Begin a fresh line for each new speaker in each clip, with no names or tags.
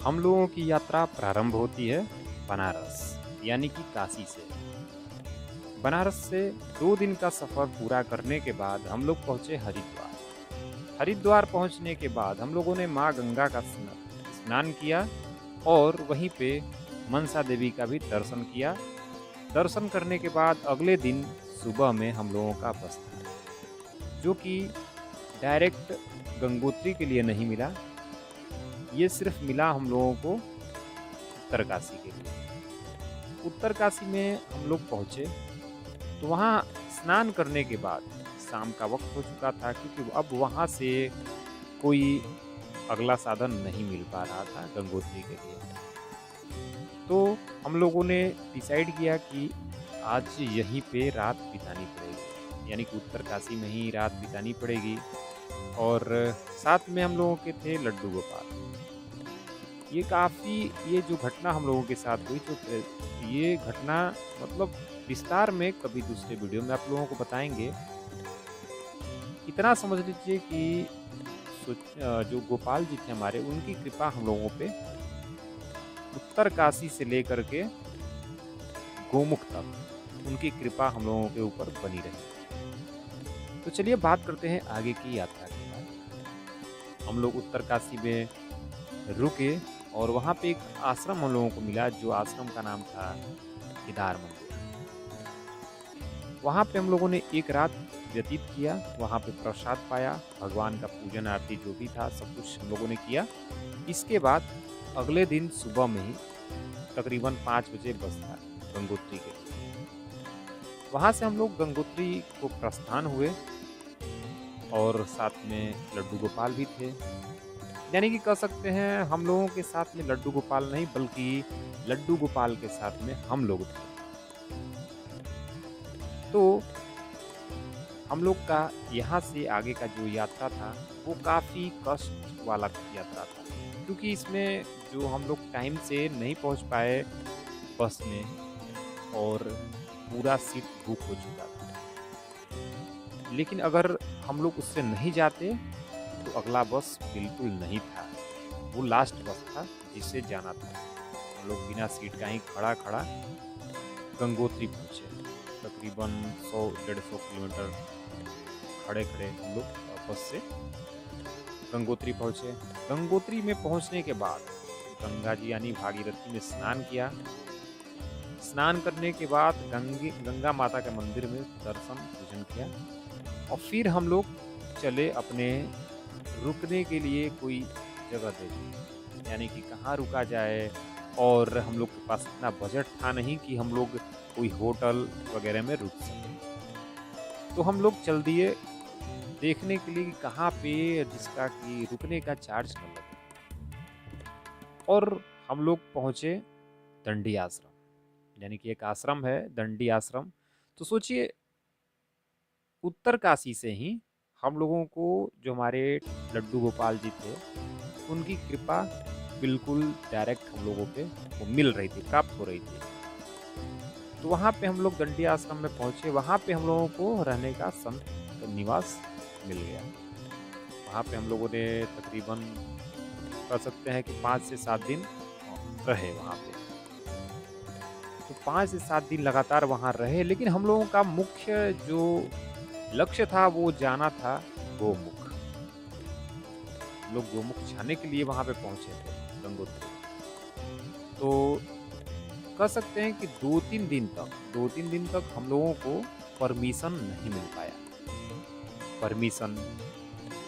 हम लोगों की यात्रा प्रारंभ होती है बनारस यानी कि काशी से। बनारस से 2 दिन का सफ़र पूरा करने के बाद हम लोग पहुँचे हरिद्वार। हरिद्वार पहुँचने के बाद हम लोगों ने माँ गंगा का स्नान किया और वहीं पे मनसा देवी का भी दर्शन किया। दर्शन करने के बाद अगले दिन सुबह में हम लोगों का बस था, जो कि डायरेक्ट गंगोत्री के लिए नहीं मिला। ये सिर्फ मिला हम लोगों को उत्तरकाशी के लिए। उत्तरकाशी में हम लोग पहुँचे तो वहाँ स्नान करने के बाद शाम का वक्त हो चुका था, क्योंकि अब वहाँ से कोई अगला साधन नहीं मिल पा रहा था गंगोत्री के लिए। तो हम लोगों ने डिसाइड किया कि आज यहीं पे रात बितानी पड़ेगी, यानी कि उत्तरकाशी में ही रात बितानी पड़ेगी। और साथ में हम लोगों के थे लड्डू गोपाल। ये जो घटना हम लोगों के साथ हुई, तो ये घटना मतलब विस्तार में कभी दूसरे वीडियो में आप लोगों को बताएंगे। इतना समझ लीजिए कि जो गोपाल जी थे हमारे, उनकी कृपा हम लोगों पे उत्तरकाशी से लेकर के गोमुख तक उनकी कृपा हम लोगों के ऊपर बनी रही। तो चलिए बात करते हैं आगे की यात्रा के बारे। हम लोग उत्तरकाशी में रुके और वहाँ पे एक आश्रम हम लोगों को मिला, जो आश्रम का नाम था केदार मंदिर। वहाँ पे हम लोगों ने एक रात व्यतीत किया, वहाँ पे प्रसाद पाया, भगवान का पूजन आरती जो भी था सब कुछ हम लोगों ने किया। इसके बाद अगले दिन सुबह में ही तकरीबन 5 बजे बस था गंगोत्री के लिए। वहाँ से हम लोग गंगोत्री को प्रस्थान हुए और साथ में लड्डू गोपाल भी थे। यानी कि कह सकते हैं हम लोगों के साथ में लड्डू गोपाल नहीं, बल्कि लड्डू गोपाल के साथ में हम लोग थे। तो हम लोग का यहाँ से आगे का जो यात्रा था वो काफ़ी कष्ट वाला यात्रा था, क्योंकि इसमें जो हम लोग टाइम से नहीं पहुँच पाए बस में, और पूरा सीट बुक हो चुका था। लेकिन अगर हम लोग उससे नहीं जाते तो अगला बस बिल्कुल नहीं था, वो लास्ट बस था जिससे जाना था। हम लोग बिना सीट का ही खड़ा खड़ा गंगोत्री पहुँचे। तकरीबन 100-150 किलोमीटर खड़े खड़े हम लोग बस से गंगोत्री पहुँचे। गंगोत्री में पहुँचने के बाद गंगा जी यानी भागीरथी में स्नान किया। स्नान करने के बाद गंगा माता के मंदिर में दर्शन पूजन किया और फिर हम लोग चले अपने रुकने के लिए कोई जगह देखें, यानी कि कहाँ रुका जाए। और हम लोग के पास इतना बजट था नहीं कि हम लोग कोई होटल वगैरह में रुक सकें। तो हम लोग चल दिए देखने के लिए कि कहाँ पे जिसका कि रुकने का चार्ज न लगे। और हम लोग पहुँचे दंडी आश्रम, यानी कि एक आश्रम है दंडी आश्रम। तो सोचिए उत्तरकाशी से ही हम लोगों को जो हमारे लड्डू गोपाल जी थे, उनकी कृपा बिल्कुल डायरेक्ट हम लोगों पे वो मिल रही थी, प्राप्त हो रही थी। तो वहाँ पे हम लोग दंडी आश्रम में पहुँचे। वहाँ पे हम लोगों को रहने का संत निवास मिल गया। वहाँ पे हम लोगों ने तकरीबन कह सकते हैं कि 5 से 7 दिन रहे वहाँ पे। तो 5 से 7 दिन लगातार वहाँ रहे, लेकिन हम लोगों का मुख्य जो लक्ष्य था वो जाना था गोमुख। हम लोग गोमुख जाने के लिए वहाँ पे पहुँचे थे गंगोत्री। तो कह सकते हैं कि 2-3 दिन तक हम लोगों को परमिशन नहीं मिल पाया। परमिशन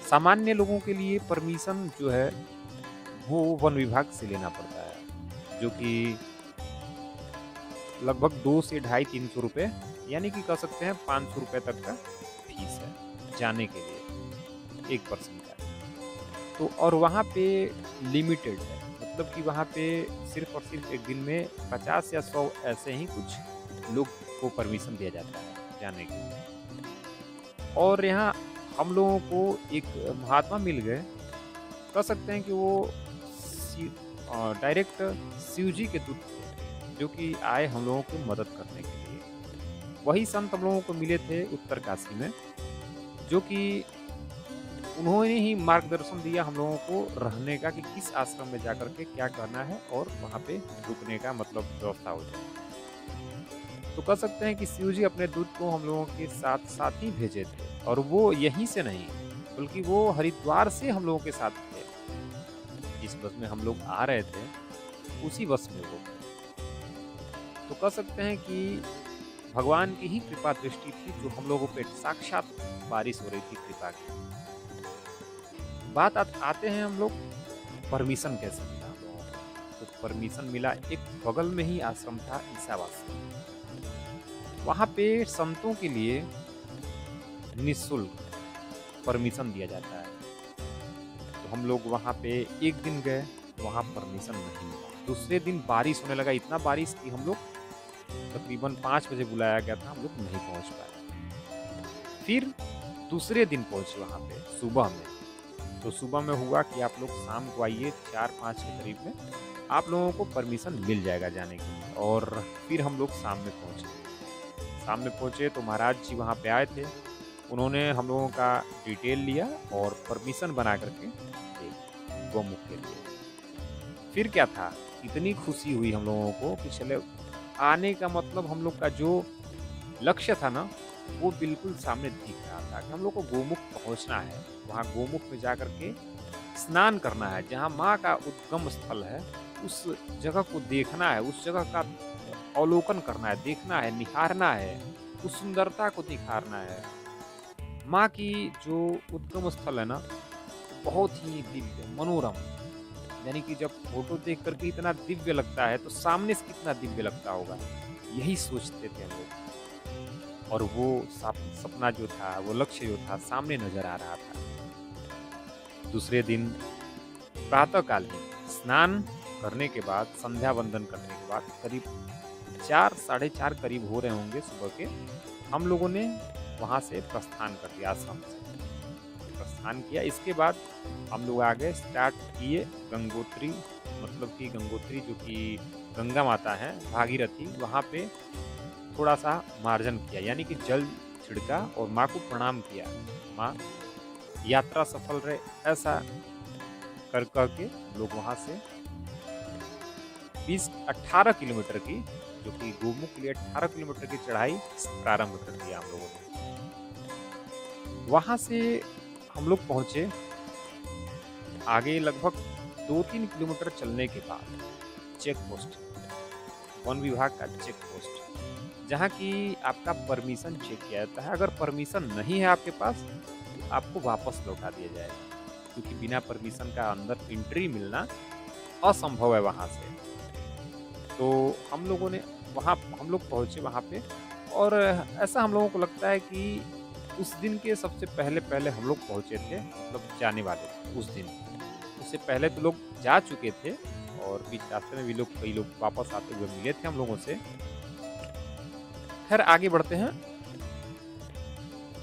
सामान्य लोगों के लिए परमिशन जो है वो वन विभाग से लेना पड़ता है, जो कि लगभग 2 से ढाई 300 रुपये, यानी कि कह सकते हैं 500 रुपये तक का फीस है जाने के लिए, एक पर्सन का। तो और वहाँ पे लिमिटेड है, मतलब कि वहाँ पे सिर्फ और सिर्फ एक दिन में 50 या 100 ऐसे ही कुछ लोग को परमिशन दिया जाता है जाने के लिए। और यहाँ हम लोगों को एक महात्मा मिल गए, कह सकते हैं कि वो डायरेक्ट शिव जी के दूत थे, जो कि आए हम लोगों को मदद करने के लिए। वही संत हम लोगों को मिले थे उत्तरकाशी में, जो कि उन्होंने ही मार्गदर्शन दिया हम लोगों को रहने का कि किस आश्रम में जाकर के क्या करना है और वहाँ पे रुकने का मतलब व्यवस्था हो जाए। तो कह सकते हैं कि शिव जी अपने दूत को हम लोगों के साथ साथ ही भेजे थे और वो यहीं से नहीं बल्कि वो हरिद्वार से हम लोगों के साथ थे। जिस बस में हम लोग आ रहे थे उसी बस में वो थे। तो कह सकते हैं कि भगवान की ही कृपा दृष्टि थी जो हम लोगों पे साक्षात बारिश हो रही थी कृपा की। आते हैं हम लोग परमिशन कैसे मिला हम लोगों को। तो परमिशन मिला, एक बगल में ही आश्रम था ईसावासी। वहाँ पे संतों के लिए निःशुल्क परमिशन दिया जाता है। तो हम लोग वहाँ पे एक दिन गए, वहाँ परमिशन नहीं मिला। दूसरे दिन बारिश होने लगा, इतना बारिश कि हम लोग तकरीबन 5 बजे बुलाया गया था, हम लोग नहीं पहुँच पाए। फिर दूसरे दिन पहुँचे वहाँ पे सुबह में। तो सुबह में हुआ कि आप लोग शाम को आइए 4-5 के करीब में, आप लोगों को परमिशन मिल जाएगा जाने के लिए। और फिर हम लोग शाम में पहुँचे तो महाराज जी वहाँ पे आए थे। उन्होंने हम लोगों का डिटेल लिया और परमिशन बना करके दे गौमुख के लिए। फिर क्या था, इतनी खुशी हुई हम लोगों को कि चले आने का मतलब हम लोग का जो लक्ष्य था ना वो बिल्कुल सामने दिख रहा था कि हम लोग को गोमुख पहुंचना है। वहाँ गोमुख में जाकर के स्नान करना है, जहाँ माँ का उद्गम स्थल है उस जगह को देखना है, उस जगह का अवलोकन करना है, देखना है, निहारना है, उस सुंदरता को निखारना है। माँ की जो उद्गम स्थल है ना बहुत ही दिव्य मनोरम, यानी कि जब फोटो देख करके इतना दिव्य लगता है तो सामने से कितना दिव्य लगता होगा, यही सोचते थे हम लोग। और वो सपना जो था, वो लक्ष्य जो था सामने नजर आ रहा था। दूसरे दिन प्रातःकाल ही स्नान करने के बाद, संध्या वंदन करने के बाद करीब 4 साढ़े 4 करीब हो रहे होंगे सुबह के, हम लोगों ने वहाँ से प्रस्थान कर दिया, आश्रम से प्रस्थान किया। इसके बाद हम लोग आगे स्टार्ट किए गंगोत्री, मतलब कि गंगोत्री जो कि गंगा माता है भागीरथी, वहाँ पे थोड़ा सा मार्जन किया, यानी कि जल छिड़का और माँ को प्रणाम किया। माँ यात्रा सफल रहे, ऐसा कर के लोग वहाँ से 18 किलोमीटर की, जो कि गोमुख के लिए 18 किलोमीटर की चढ़ाई प्रारंभ कर दिया हम लोगों ने। वहाँ से हम लोग पहुँचे आगे लगभग 2-3 किलोमीटर चलने के बाद चेक पोस्ट, वन विभाग का चेक पोस्ट, जहाँ की आपका परमिशन चेक किया जाता है। अगर परमिशन नहीं है आपके पास तो आपको वापस लौटा दिया जाएगा, क्योंकि बिना परमिशन का अंदर एंट्री मिलना असंभव है वहाँ से। तो हम लोगों ने हम लोग पहुँचे वहाँ पे, और ऐसा हम लोगों को लगता है कि उस दिन के सबसे पहले हम लोग पहुँचे थे, मतलब जाने वाले थे उस दिन। उससे पहले तो लोग जा चुके थे और बीच रास्ते में भी कई लोग वापस आते हुए मिले थे हम लोगों से। खैर आगे बढ़ते हैं।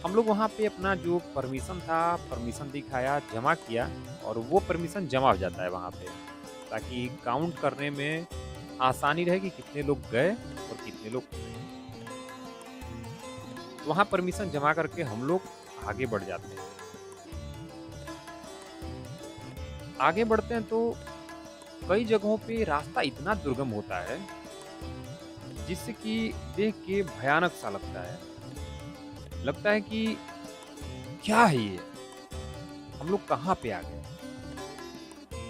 हम लोग वहाँ पे अपना जो परमिशन था, परमिशन दिखाया, जमा किया, और वो परमिशन जमा हो जाता है वहाँ पे, ताकि काउंट करने में आसानी रहे कि कितने लोग गए और कितने लोग नहीं। तो वहाँ परमिशन जमा करके हम लोग आगे बढ़ जाते हैं। आगे बढ़ते हैं तो कई जगहों पे रास्ता इतना दुर्गम होता है जिससे कि देख के भयानक सा लगता है कि क्या है ये, हम लोग कहाँ पे आ गए।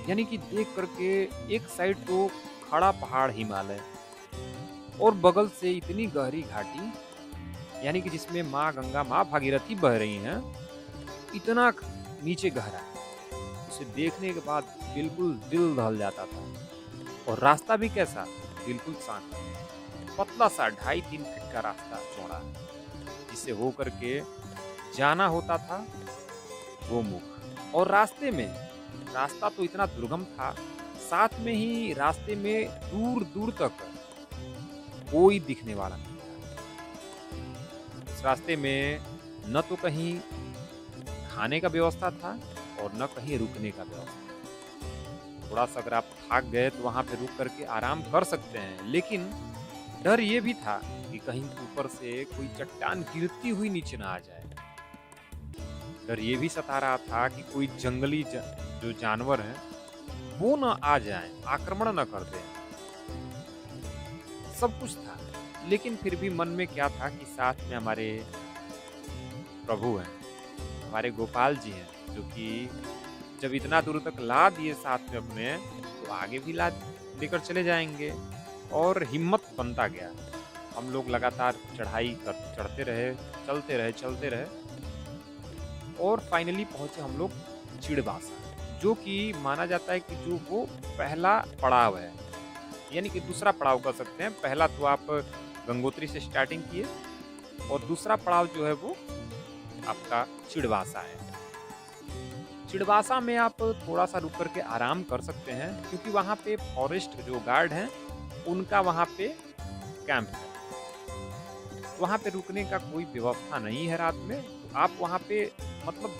यानी कि देख करके एक साइड तो खड़ा पहाड़ हिमालय और बगल से इतनी गहरी घाटी, यानी कि जिसमें माँ गंगा, माँ भागीरथी बह रही हैं, इतना नीचे गहरा, उसे देखने के बाद बिल्कुल दिल दहल जाता था। और रास्ता भी कैसा, बिल्कुल शांत, पतला सा 2.5-3 फीट का रास्ता चौड़ा, जिसे होकर के जाना होता था गोमुख। और रास्ता तो इतना दुर्गम था, साथ में ही रास्ते में दूर दूर तक कोई दिखने वाला नहीं था। इस रास्ते में न तो कहीं खाने का व्यवस्था था और न कहीं रुकने का व्यवस्था। थोड़ा सा अगर आप थक गए तो वहां पे रुक करके आराम कर सकते हैं, लेकिन डर ये भी था कि कहीं ऊपर से कोई चट्टान गिरती हुई नीचे ना आ जाए। डर ये भी सता रहा था कि कोई जंगली जो जानवर हैं, वो ना आ जाएँ, आक्रमण ना कर दें। सब कुछ था, लेकिन फिर भी मन में क्या था कि साथ में हमारे प्रभु हैं, हमारे गोपाल जी हैं, जो कि जब इतना दूर तक ला दिए साथ में अपने, तो आगे भी ला लेकर चले जाएँगे और हिम्मत बनता गया। हम लोग लगातार चढ़ते रहे, चलते रहे और फाइनली पहुँचे हम लोग चिड़बासा, जो कि माना जाता है कि जो वो पहला पड़ाव है, यानी कि दूसरा पड़ाव कह सकते हैं। पहला तो आप गंगोत्री से स्टार्टिंग किए और दूसरा पड़ाव जो है वो आपका चिड़बासा है। चिड़बासा में आप थोड़ा-सा रुक कर के आराम कर सकते हैं, क्योंकि वहाँ पे फॉरेस्ट जो गार्ड हैं, उनका वहाँ पे कैंप है। वहाँ पे रुकने का कोई व्यवस्था नहीं है रात में, तो आप वहाँ पे मतलब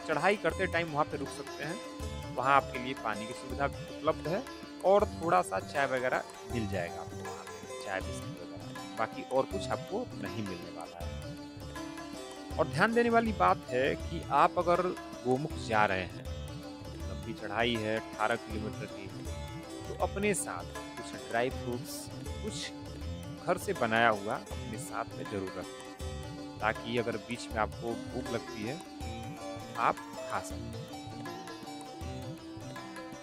चढ़ाई करते टाइम वहाँ पे रुक सकते हैं। वहाँ आपके लिए पानी की सुविधा उपलब्ध है और थोड़ा-सा चाय वगैरह मिल जाएगा आपको वहाँ पे, चाय बिस्किट वगैरह। बाकी और कुछ आपको नहीं मिलने वाला है। और ध्यान देने वाली बात है कि आप अगर गोमुख जा रहे हैं, लंबी चढ़ाई है 18 किलोमीटर की, तो अपने साथ कुछ ड्राई फ्रूट्स, कुछ घर से बनाया हुआ अपने साथ में ज़रूर रखें, ताकि अगर बीच में आपको भूख लगती है, आप खा सकें।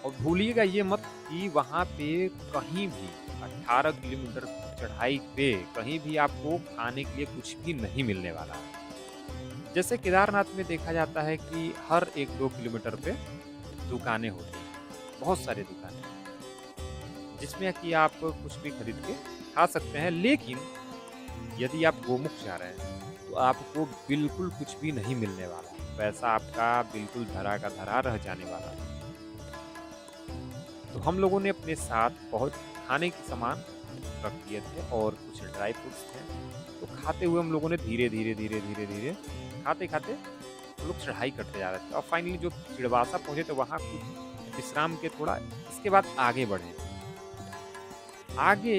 और भूलिएगा ये मत कि वहाँ पे कहीं भी 18 किलोमीटर चढ़ाई पे कहीं भी आपको खाने के लिए कुछ भी नहीं मिलने वाला है। जैसे केदारनाथ में देखा जाता है कि हर 1-2 किलोमीटर पे दुकानें होती हैं, बहुत सारी दुकानें, जिसमें कि आप कुछ भी खरीद के खा सकते हैं। लेकिन यदि आप गोमुख जा रहे हैं, तो आपको बिल्कुल कुछ भी नहीं मिलने वाला है। पैसा आपका बिल्कुल धरा का धरा रह जाने वाला है। तो हम लोगों ने अपने साथ बहुत खाने के सामान रख दिए थे और कुछ ड्राई फ्रूट्स थे। तो खाते हुए हम लोगों ने धीरे-धीरे खाते-खाते हम लोग चढ़ाई करते जा रहे थे और फाइनली जो चिड़बासा पहुँचे तो वहाँ कुछ विश्राम के थोड़ा इसके बाद आगे बढ़े। आगे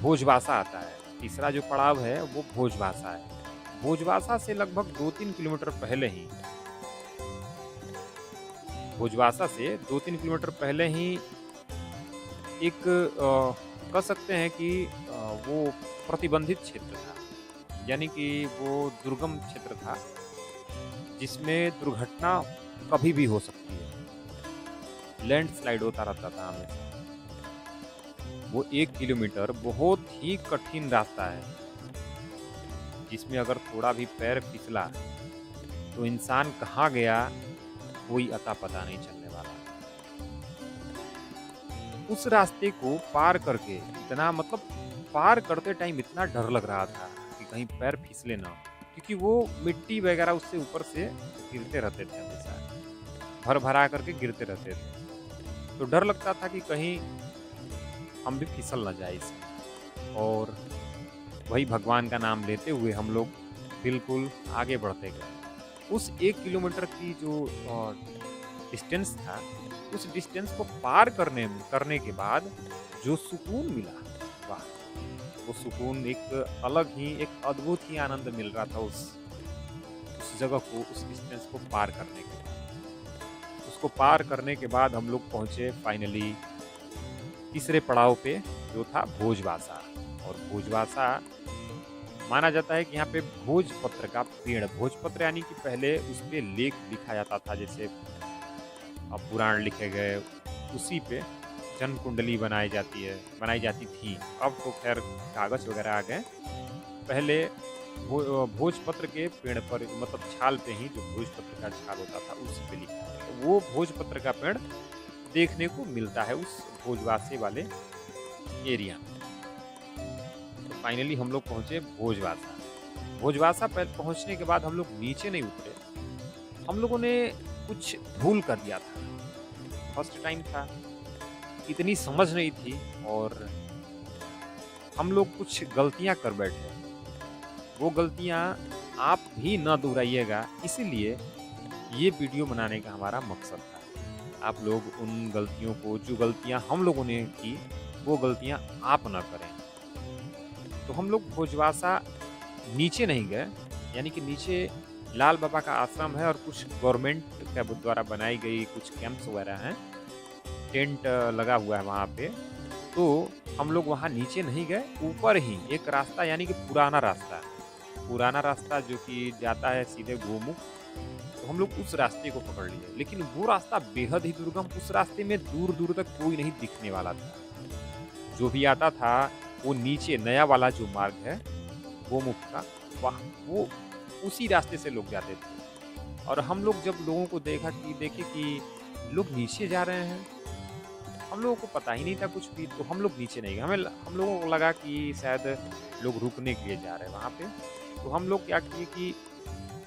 भोजबासा आता है, तीसरा जो पड़ाव है वो भोजबासा है। भोजबासा से लगभग 2-3 किलोमीटर पहले ही भोजबासा से 2-3 किलोमीटर पहले ही एक कह सकते हैं कि वो प्रतिबंधित क्षेत्र था, यानी कि वो दुर्गम क्षेत्र था, जिसमें दुर्घटना कभी भी हो सकती है। लैंडस्लाइड होता रहता था हमेशा। वो 1 किलोमीटर बहुत ही कठिन रास्ता है, जिसमें अगर थोड़ा भी पैर फिसला तो इंसान कहाँ गया कोई अता पता नहीं चलने वाला। उस रास्ते को पार करके इतना मतलब पार करते टाइम इतना डर लग रहा था कि कहीं पैर फिसले ना, क्योंकि वो मिट्टी वगैरह उससे ऊपर से गिरते रहते थे, हमेशा भर भरा करके गिरते रहते थे। तो डर लगता था कि कहीं हम भी फिसल ना जाए इसमें। और वही भगवान का नाम लेते हुए हम लोग बिल्कुल आगे बढ़ते गए। उस 1 किलोमीटर की जो डिस्टेंस था, उस डिस्टेंस को पार करने के बाद जो सुकून मिला, वाह! वो सुकून एक अलग ही, एक अद्भुत ही आनंद मिल रहा था उस जगह को, उस डिस्टेंस को पार करने के बाद। उसको पार करने के बाद हम लोग पहुँचे फाइनली तीसरे पड़ाव पे, जो था भोजबासा। और भोजबासा माना जाता है कि यहाँ पे भोजपत्र का पेड़, भोजपत्र यानी कि पहले उस पे लेख लिखा जाता था, जैसे अब पुराण लिखे गए, उसी पे जन्म कुंडली बनाई जाती थी। अब तो खैर कागज वगैरह आ गए। पहले भोजपत्र के पेड़ पर, मतलब छाल पे ही, जो भोजपत्र का छाल होता था उसी पे लिखा है। तो वो भोजपत्र का पेड़ देखने को मिलता है उस भोजवासे वाले एरिया में। तो फाइनली हम लोग पहुँचे भोजवासा। भोजवासा पर पहुँचने के बाद हम लोग नीचे नहीं उतरे। हम लोगों ने कुछ भूल कर दिया था, फर्स्ट टाइम था, इतनी समझ नहीं थी और हम लोग कुछ गलतियां कर बैठे। वो गलतियां आप भी न दोहराइएगा, इसीलिए ये वीडियो बनाने का हमारा मकसद था। आप लोग उन गलतियों को, जो गलतियां हम लोगों ने की, वो गलतियां आप न करें। तो हम लोग भोजवासा नीचे नहीं गए, यानी कि नीचे लाल बाबा का आश्रम है और कुछ गवर्नमेंट के द्वारा बनाई गई कुछ कैंप्स वगैरह हैं, टेंट लगा हुआ है वहाँ पे। तो हम लोग वहाँ नीचे नहीं गए, ऊपर ही एक रास्ता यानी कि पुराना रास्ता जो कि जाता है सीधे गोमुख, तो हम लोग उस रास्ते को पकड़ लिए। लेकिन वो रास्ता बेहद ही दुर्गम, उस रास्ते में दूर-दूर तक कोई नहीं दिखने वाला था। जो भी आता था, वो नीचे नया वाला जो मार्ग है, गोमुख का, वह वो उसी रास्ते से लोग जाते थे। और हम लोग जब लोगों को देखे कि लोग नीचे जा रहे हैं, हम लोगों को पता ही नहीं था कुछ भी, तो हम लोग नीचे नहीं गए। हम लोगों को लगा कि शायद लोग रुकने के लिए जा रहे हैं वहाँ पे। तो हम लोग क्या किए कि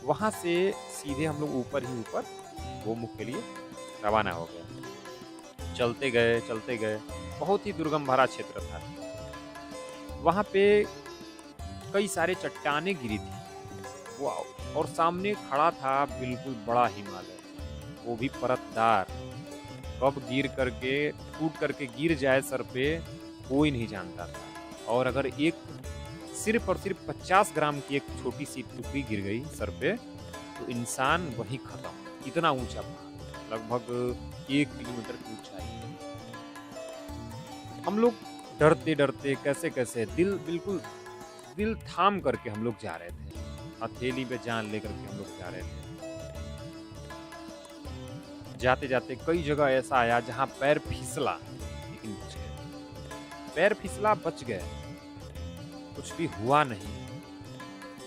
वहाँ से सीधे हम लोग ऊपर गोमुख के लिए रवाना हो गए। चलते गए, बहुत ही दुर्गम भरा क्षेत्र था। वहाँ पे कई सारे चट्टानें गिरी थी, वाह! और सामने खड़ा था बिल्कुल बड़ा हिमालय, वो भी परतदार। कब टूट करके गिर जाए सर पे, कोई नहीं जानता था। और अगर सिर्फ और सिर्फ 50 ग्राम की एक छोटी सी टुकड़ी गिर गई सर पे, तो इंसान वहीं खत्म। इतना ऊंचा पहाड़, लगभग 1 किलोमीटर की ऊंचाई। हम लोग डरते कैसे दिल थाम करके हम लोग जा रहे थे। हथेली पे जान लेकर के हम लोग जा रहे थे। जाते जाते कई जगह ऐसा आया जहां पैर फिसला, लेकिन बच गए। पैर फिसला, बच गए, कुछ भी हुआ नहीं।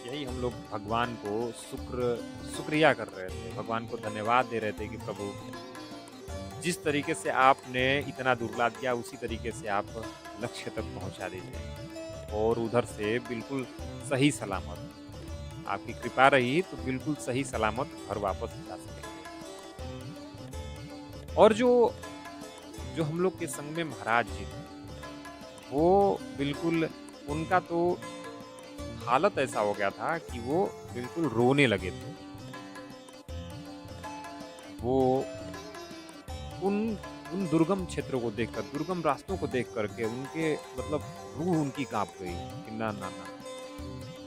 यही हम लोग भगवान को शुक्रिया कर रहे थे, भगवान को धन्यवाद दे रहे थे कि प्रभु, जिस तरीके से आपने इतना दूर ला दिया, उसी तरीके से आप लक्ष्य तक पहुंचा दीजिए। और उधर से बिल्कुल सही सलामत, आपकी कृपा रही तो बिल्कुल सही सलामत घर वापस जा सकेंगे। और जो हम लोग के संग में महाराज जी थे, वो बिल्कुल, उनका तो हालत ऐसा हो गया था कि वो बिल्कुल रोने लगे थे। वो उन दुर्गम क्षेत्रों को देखकर, दुर्गम रास्तों को देख करके उनके मतलब रूह उनकी कांप गई कि ना ना ना,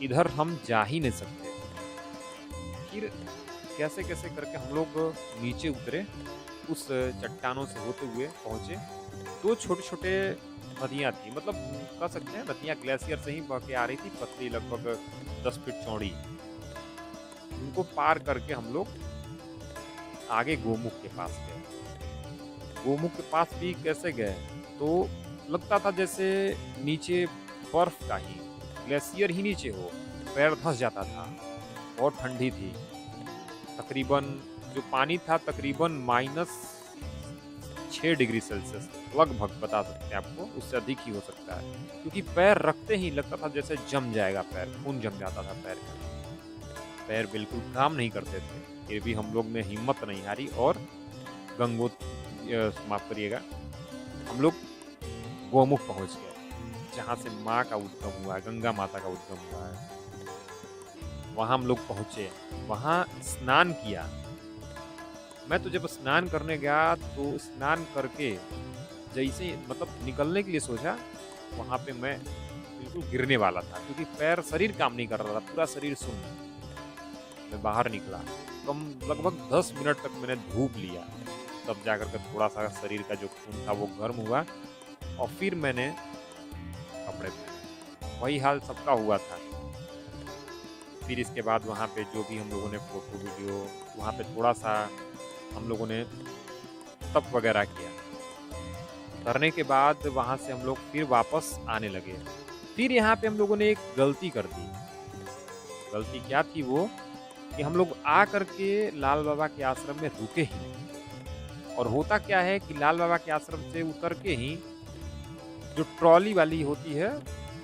इधर हम जा ही नहीं सकते। फिर कैसे कैसे करके हम लोग नीचे उतरे, उस चट्टानों से होते हुए पहुंचे। 2 छोटे-छोटे नदियाँ थी, मतलब कह सकते हैं नदियाँ ग्लेशियर से ही बह के आ रही थी, पतली, लगभग 10 फीट चौड़ी। उनको पार करके हम लोग आगे गोमुख के पास गए। गोमुख के पास भी कैसे गए, तो लगता था जैसे नीचे बर्फ का ही, ग्लेशियर ही नीचे हो, पैर धंस जाता था। बहुत ठंडी थी, तकरीबन जो पानी था तकरीबन -6 डिग्री सेल्सियस, लगभग बता सकते हैं आपको, उससे अधिक ही हो सकता है। क्योंकि पैर रखते ही लगता था जैसे जम जाएगा पैर, खून जम जाता था पैर का। पैर बिल्कुल काम नहीं करते थे। फिर भी हम लोग में हिम्मत नहीं हारी और माफ करिएगा, हम लोग गोमुख पहुंच गए, जहाँ से माँ का उद्गम हुआ है, गंगा माता का उद्गम हुआ है। वहाँ हम लोग पहुँचे, वहाँ स्नान किया। मैं तो जब स्नान करने गया तो स्नान करके जैसे मतलब निकलने के लिए सोचा, वहाँ पे मैं बिल्कुल गिरने वाला था, क्योंकि शरीर काम नहीं कर रहा था, पूरा शरीर सुन्न। मैं बाहर निकला, लगभग 10 मिनट तक मैंने धूप लिया, तब जाकर के थोड़ा सा शरीर का जो खून था वो गर्म हुआ, और फिर मैंने कपड़े पहने। वही हाल सबका हुआ था। फिर इसके बाद वहाँ पे जो भी हम लोगों ने फोटो वीडियो, वहाँ पे थोड़ा सा हम लोगों ने तप वगैरह किया। करने के बाद वहाँ से हम लोग फिर वापस आने लगे। फिर यहाँ पे हम लोगों ने एक गलती कर दी। गलती क्या थी वो, कि हम लोग आ करके लाल बाबा के आश्रम में रुके ही नहीं। और होता क्या है कि लाल बाबा के आश्रम से उतर के ही जो ट्रॉली वाली होती है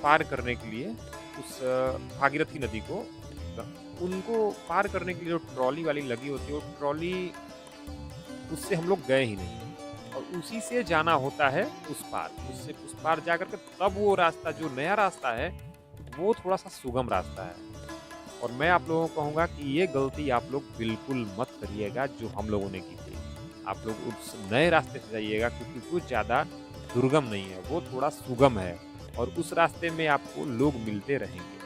पार करने के लिए, उस भागीरथी नदी को, उनको पार करने के लिए जो ट्रॉली वाली लगी होती है, वो ट्रॉली, उससे हम लोग गए ही नहीं। और उसी से जाना होता है उस पार जाकर के, तब वो रास्ता, जो नया रास्ता है, वो थोड़ा सा सुगम रास्ता है। और मैं आप लोगों को कहूँगा कि ये गलती आप लोग बिल्कुल मत करिएगा जो हम लोगों ने की थी। आप लोग उस नए रास्ते से जाइएगा, क्योंकि कुछ ज़्यादा दुर्गम नहीं है, वो थोड़ा सुगम है, और उस रास्ते में आपको लोग मिलते रहेंगे।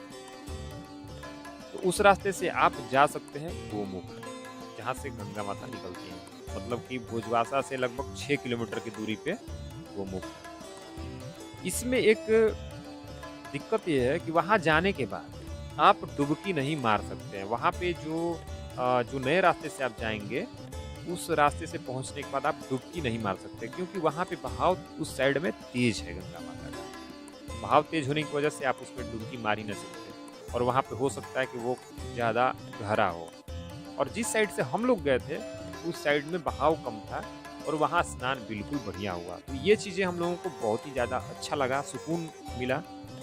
तो तो उस रास्ते से आप जा सकते हैं गोमुख, जहाँ से गंगा माता निकलती हैं। मतलब कि भोजवासा से लगभग 6 किलोमीटर की दूरी पे गोमुख है। इसमें एक दिक्कत ये है कि वहाँ जाने के बाद आप डुबकी नहीं मार सकते हैं। वहाँ पे जो नए रास्ते से आप जाएँगे, उस रास्ते से पहुँचने के बाद आप डुबकी नहीं मार सकते, क्योंकि वहाँ पे बहाव उस साइड में तेज़ है गंगा माता का। बहाव तेज़ होने की वजह से आप उसमें डुबकी मार ही नहीं सकते, और वहाँ पे हो सकता है कि वो ज़्यादा गहरा हो। और जिस साइड से हम लोग गए थे, उस साइड में बहाव कम था और वहाँ स्नान बिल्कुल बढ़िया हुआ। तो ये चीज़ें हम लोगों को बहुत ही ज़्यादा अच्छा लगा, सुकून मिला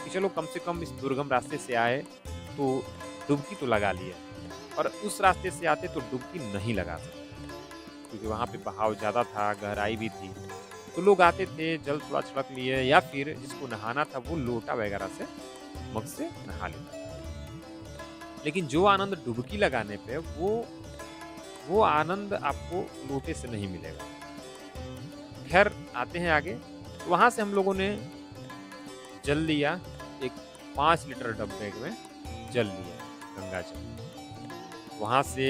कि चलो कम से कम इस दुर्गम रास्ते से आए तो डुबकी तो लगा लिए, और उस रास्ते से आते तो डुबकी नहीं लगा सकते, क्योंकि वहाँ पे बहाव ज़्यादा था, गहराई भी थी। तो लोग आते थे, जल थोड़ा छिड़क लिए, या फिर जिसको नहाना था वो लोटा वगैरह से, मग से नहा लेता। लेकिन जो आनंद डुबकी लगाने पे, वो आनंद आपको लोटे से नहीं मिलेगा। खैर, आते हैं आगे। तो वहाँ से हम लोगों ने जल लिया, एक 5 लीटर डब्बे में जल लिया, गंगा जल। वहाँ से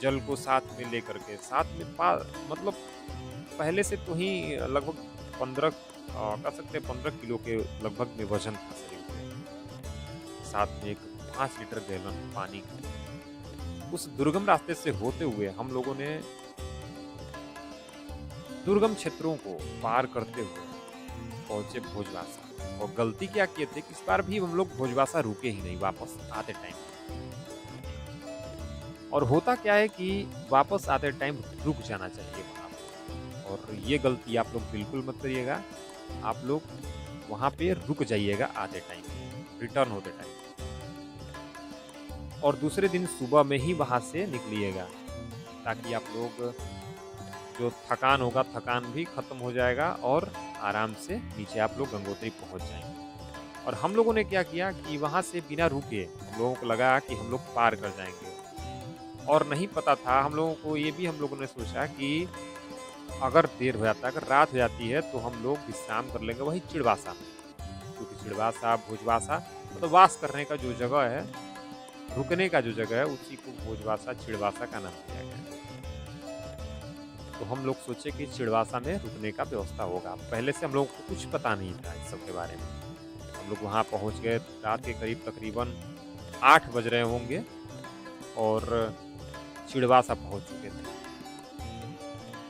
जल को साथ में लेकर के, साथ में मतलब पहले से तो ही लगभग 15 कह सकते हैं 15 किलो के लगभग में वजन था शरीर पे। साथ में एक 5 लीटर गैलन पानी का। उस दुर्गम रास्ते से होते हुए हम लोगों ने दुर्गम क्षेत्रों को पार करते हुए पहुंचे भोजवासा। और गलती क्या किए थे कि इस बार भी हम लोग भोजवासा रुके ही नहीं वापस आते टाइम। और होता क्या है कि वापस आते टाइम रुक जाना चाहिए वहाँ पे, और ये गलती आप लोग बिल्कुल मत करिएगा। आप लोग वहाँ पे रुक जाइएगा आते टाइम, रिटर्न होते टाइम, और दूसरे दिन सुबह में ही वहाँ से निकलिएगा, ताकि आप लोग जो थकान होगा, थकान भी खत्म हो जाएगा और आराम से नीचे आप लोग गंगोत्री पहुँच जाएंगे। और हम लोगों ने क्या किया कि वहाँ से बिना रुके हम लोगों को लगा कि हम लोग पार कर जाएंगे, और नहीं पता था हम लोगों को, ये भी हम लोगों ने सोचा कि अगर देर हो जाता है, अगर रात हो जाती है, तो हम लोग विश्राम कर लेंगे वही चिड़वासा में, क्योंकि चिड़वासा भोजवासा मतलब वास करने का जो जगह है, रुकने का जो जगह है, उसी को भोजवासा चिड़वासा का नाम दिया गया है। तो हम लोग सोचे कि चिड़वासा में रुकने का व्यवस्था होगा। पहले से हम लोगों को कुछ पता नहीं था इस सब के बारे में। हम लोग वहाँ पहुँच गए रात के करीब तकरीबन 8 बज रहे होंगे, और चिड़वासा पहुँच चुके थे।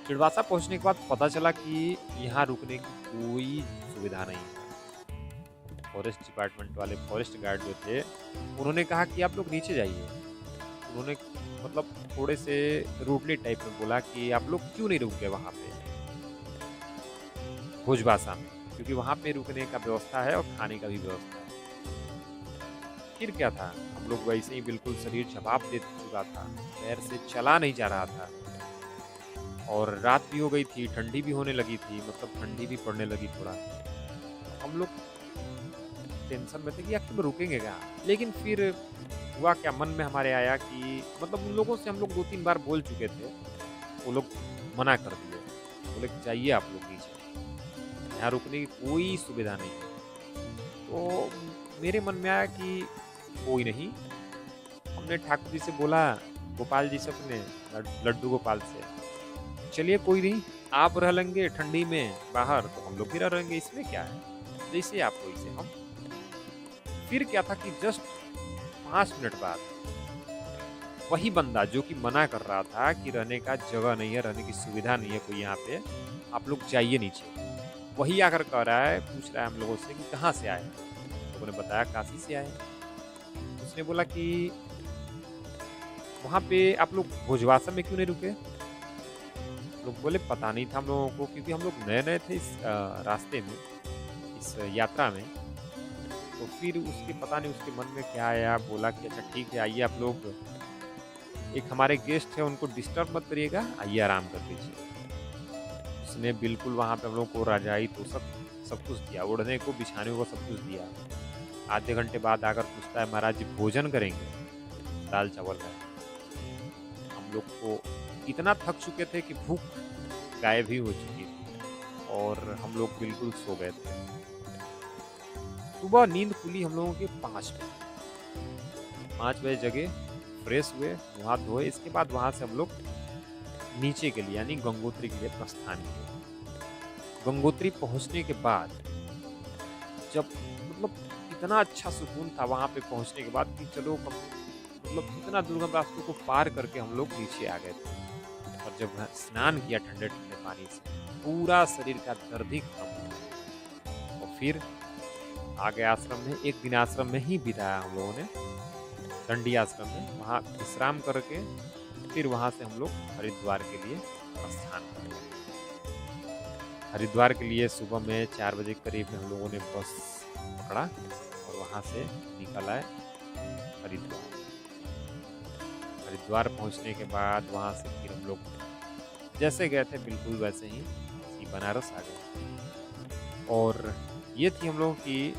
चिड़वासा पहुँचने के बाद पता चला कि यहाँ रुकने की कोई सुविधा नहीं है। फॉरेस्ट डिपार्टमेंट वाले फॉरेस्ट गार्ड जो थे, उन्होंने कहा कि आप लोग नीचे जाइए। उन्होंने मतलब थोड़े से रूडली टाइप में बोला कि आप लोग क्यों नहीं रुक गए वहाँ पे भोजवासा में, क्योंकि वहाँ पे रुकने का व्यवस्था है और खाने का भी व्यवस्था है। फिर क्या था, हम लोग वैसे ही बिल्कुल शरीर जवाब दे चुका था, पैर से चला नहीं जा रहा था, और रात भी हो गई थी, ठंडी भी होने लगी थी, मतलब ठंडी भी पड़ने लगी थोड़ा। हम लोग टेंशन में थे कि आखिर रुकेंगे क्या। लेकिन फिर हुआ क्या, मन में हमारे आया कि मतलब उन लोगों से हम लोग 2-3 बार बोल चुके थे, वो लोग मना कर दिए, बोले कि जाइए आप लोग नीचे, यहाँ रुकने की कोई सुविधा नहीं है। तो मेरे मन में आया कि कोई नहीं, हमने ठाकुर जी से बोला, गोपाल जी से, अपने लड्डू गोपाल से, चलिए कोई नहीं, आप रह लेंगे ठंडी में बाहर, तो हम लोग भी रह लेंगे, इसमें क्या है, जैसे आप वैसे हम। फिर क्या था कि जस्ट 5 मिनट बाद वही बंदा जो कि मना कर रहा था कि रहने का जगह नहीं है, रहने की सुविधा नहीं है कोई यहाँ पे, आप लोग जाइए नीचे, वही आकर कह रहा है, पूछ रहा है हम लोगों से कि कहाँ से आए। लोगों ने बताया काशी से आए। उसने बोला कि वहाँ पे आप लोग भोजवासा में क्यों नहीं रुके। लोग बोले पता नहीं था हम लोगों को, क्योंकि हम लोग नए नए थे इस रास्ते में, इस यात्रा में। तो फिर उसके पता नहीं उसके मन में क्या आया, बोला कि अच्छा ठीक है, आइए आप लोग, एक हमारे गेस्ट हैं उनको डिस्टर्ब मत करिएगा, आइए आराम कर लीजिए। उसने बिल्कुल वहाँ पे हम लोग को रजाई तो सब कुछ दिया, ओढ़ने को बिछाने को सब कुछ दिया। आधे घंटे बाद आकर पूछता है, महाराज जी भोजन करेंगे, दाल चावल है। हम लोग को इतना थक चुके थे कि भूख गायब ही हो चुकी थी, और हम लोग बिल्कुल सो गए थे। सुबह नींद खुली हम लोगों के 5 बजे। 5 बजे जगे, फ्रेश हुए, मुँह हाथ धोए, इसके बाद वहाँ से हम लोग नीचे के लिए यानी गंगोत्री के लिए प्रस्थान किए। गंगोत्री पहुँचने के बाद जब मतलब इतना अच्छा सुकून था वहाँ पे पहुँचने के बाद कि चलो कम मतलब इतना दुर्गम रास्तों को पार करके हम लोग नीचे आ गए थे। और जब स्नान किया ठंडे-ठंडे पानी से, पूरा शरीर का दर्द ही खत्म हो गया। और फिर आगे आश्रम में, एक दिन आश्रम में ही बिताया हम लोगों ने, दंडी आश्रम में। वहाँ विश्राम करके फिर वहाँ से हम लोग हरिद्वार के लिए प्रस्थान कर गए। हरिद्वार के लिए सुबह में 4 बजे के करीब में हम लोगों ने बस पकड़ा और वहाँ से निकल आए हरिद्वार। हरिद्वार पहुँचने के बाद वहाँ से फिर हम लोग जैसे गए थे बिल्कुल वैसे ही बनारस आ गए। और ये थी हम लोगों की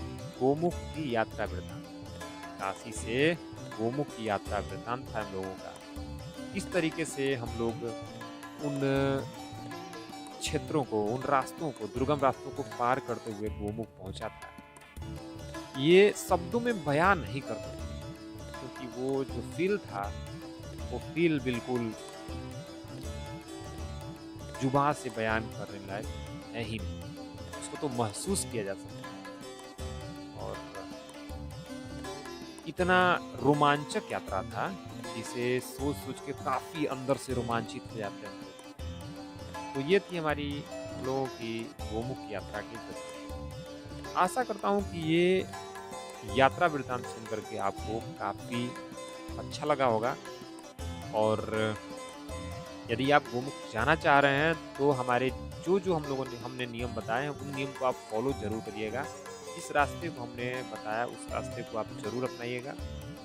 गोमुख की यात्रा वृत्तांत। काशी से गोमुख की यात्रा वृत्तांत था हम लोगों का। इस तरीके से हम लोग उन क्षेत्रों को, उन रास्तों को, दुर्गम रास्तों को पार करते हुए गोमुख पहुंचा था। ये शब्दों में बयान नहीं कर सकते क्योंकि वो जो फील था वो फील बिल्कुल जुबान से बयान करने लायक है ही नहीं। उसको तो महसूस किया जा सकता है। और इतना रोमांचक यात्रा था जिसे सोच सोच के काफ़ी अंदर से रोमांचित हो जाते हैं। तो ये थी हमारी लोगों की गोमुख यात्रा की तस्वीर। आशा करता हूँ कि ये यात्रा वृत्तांत सुन करके आपको काफ़ी अच्छा लगा होगा। और यदि आप गोमुख जाना चाह रहे हैं तो हमारे जो हम लोगों ने हमने नियम बताए हैं उन नियम को आप फॉलो ज़रूर करिएगा। जिस रास्ते को हमने बताया उस रास्ते को आप ज़रूर अपनाइएगा,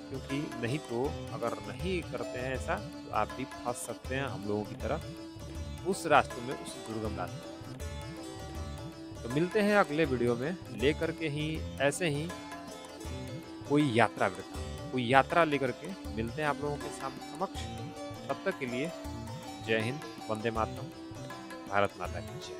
क्योंकि नहीं तो अगर नहीं करते हैं ऐसा तो आप भी फंस सकते हैं हम लोगों की तरह उस रास्तों में, उस दुर्गम रास्ते में। तो मिलते हैं अगले वीडियो में लेकर के ही ऐसे ही कोई यात्रा वृत्तांत, कोई यात्रा लेकर के मिलते हैं आप लोगों के समक्ष। तब तक के लिए जय हिंद, वंदे मातरम, भारत माता की जय।